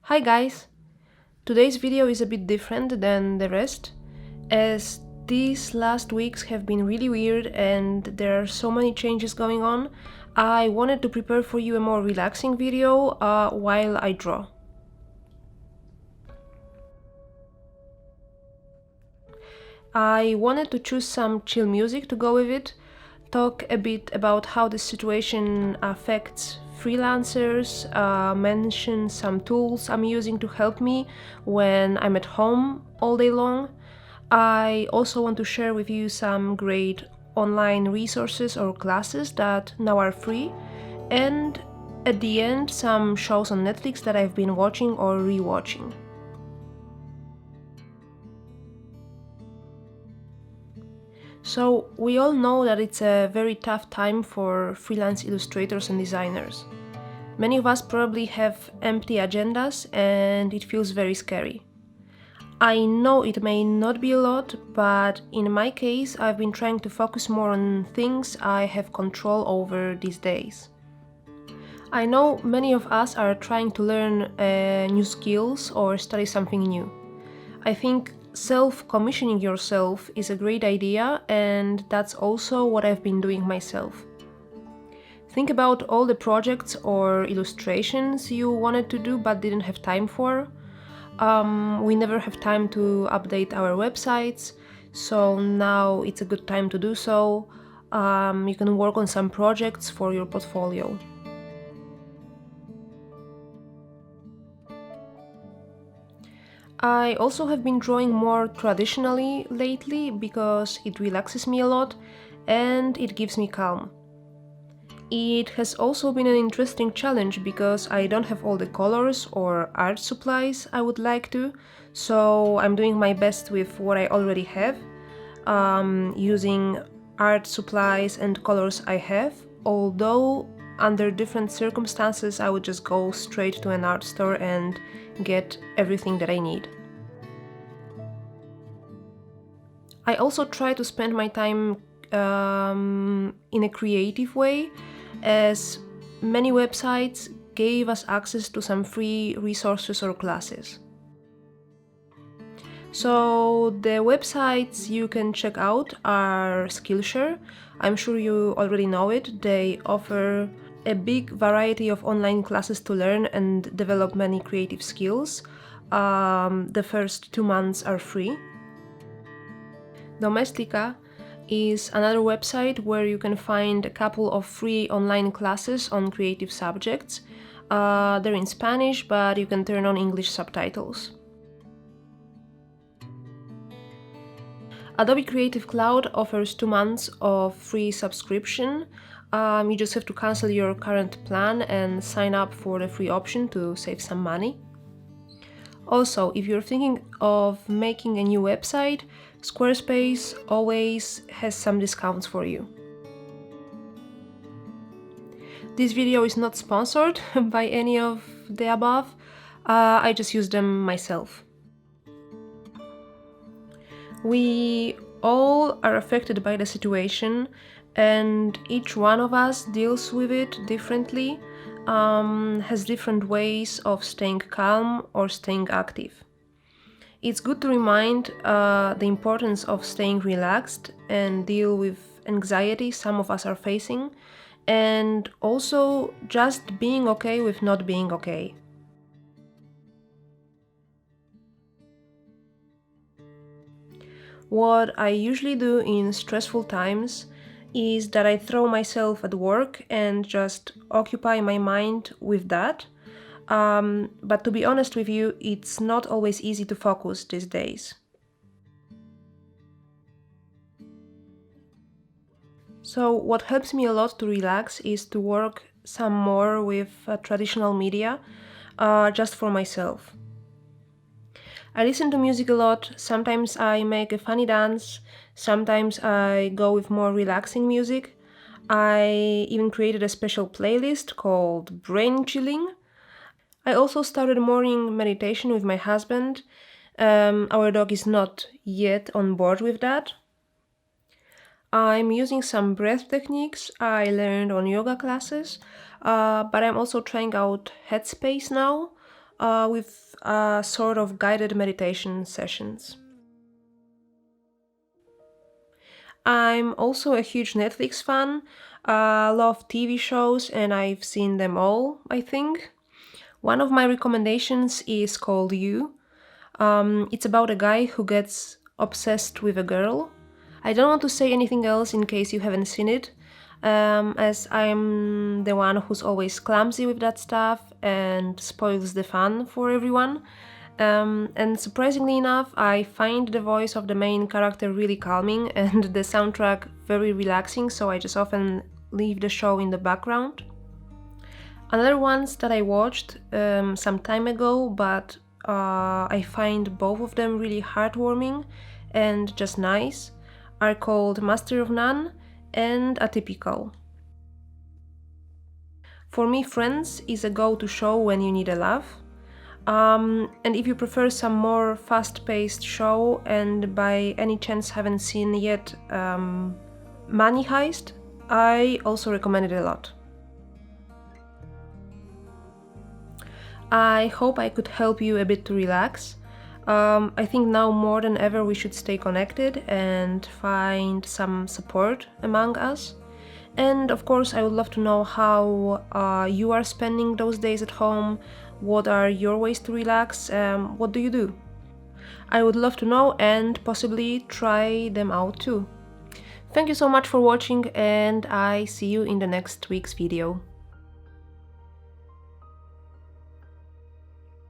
Hi guys! Today's video is a bit different than the rest, as these last weeks have been really weird and there are so many changes going on. I wanted to prepare for you a more relaxing video while I draw. I wanted to choose some chill music to go with it, talk a bit about how this situation affects freelancers, mention some tools I'm using to help me when I'm at home all day long. I also want to share with you some great online resources or classes that now are free, and at the end some shows on Netflix that I've been watching or rewatching. So we all know that it's a very tough time for freelance illustrators and designers. Many of us probably have empty agendas and it feels very scary. I know it may not be a lot, but in my case I've been trying to focus more on things I have control over these days. I know many of us are trying to learn new skills or study something new. I think self-commissioning yourself is a great idea, and that's also what I've been doing myself. Think about all the projects or illustrations you wanted to do but didn't have time for. We never have time to update our websites, so now it's a good time to do so. You can work on some projects for your portfolio. I also have been drawing more traditionally lately because it relaxes me a lot and it gives me calm. It has also been an interesting challenge because I don't have all the colors or art supplies I would like to, so I'm doing my best with what I already have, using art supplies and colors I have, although under different circumstances I would just go straight to an art store and get everything that I need. I also try to spend my time in a creative way, as many websites gave us access to some free resources or classes. So the websites you can check out are Skillshare. I'm sure you already know it. They offer a big variety of online classes to learn and develop many creative skills. The first 2 months are free. Domestika is another website where you can find a couple of free online classes on creative subjects. They're in Spanish, but you can turn on English subtitles. Adobe Creative Cloud offers 2 months of free subscription. You just have to cancel your current plan and sign up for the free option to save some money. Also, if you're thinking of making a new website, Squarespace always has some discounts for you. This video is not sponsored by any of the above. I just use them myself. We all are affected by the situation, and each one of us deals with it differently, has different ways of staying calm or staying active. It's good to remind the importance of staying relaxed and deal with anxiety some of us are facing, and also just being okay with not being okay. What I usually do in stressful times is that I throw myself at work and just occupy my mind with that. But to be honest with you, it's not always easy to focus these days. So what helps me a lot to relax is to work some more with traditional media, just for myself. I listen to music a lot. Sometimes I make a funny dance, sometimes I go with more relaxing music. I even created a special playlist called Brain Chilling. I also started morning meditation with my husband. Our dog is not yet on board with that. I'm using some breath techniques I learned on yoga classes, but I'm also trying out Headspace now. with a sort of guided meditation sessions. I'm also a huge Netflix fan. I love TV shows and I've seen them all, I think. One of my recommendations is called You. It's about a guy who gets obsessed with a girl. I don't want to say anything else in case you haven't seen it, as I'm the one who's always clumsy with that stuff and spoils the fun for everyone. And surprisingly enough, I find the voice of the main character really calming and the soundtrack very relaxing, so I just often leave the show in the background. Another ones that I watched some time ago, but I find both of them really heartwarming and just nice, are called Master of None and Atypical. For me, Friends is a go-to show when you need a laugh. And if you prefer some more fast-paced show and by any chance haven't seen yet Money Heist, I also recommend it a lot. I hope I could help you a bit to relax. I think now more than ever we should stay connected and find some support among us. And of course, I would love to know how you are spending those days at home. What are your ways to relax? What do you do? I would love to know and possibly try them out too. Thank you so much for watching and I see you in the next week's video.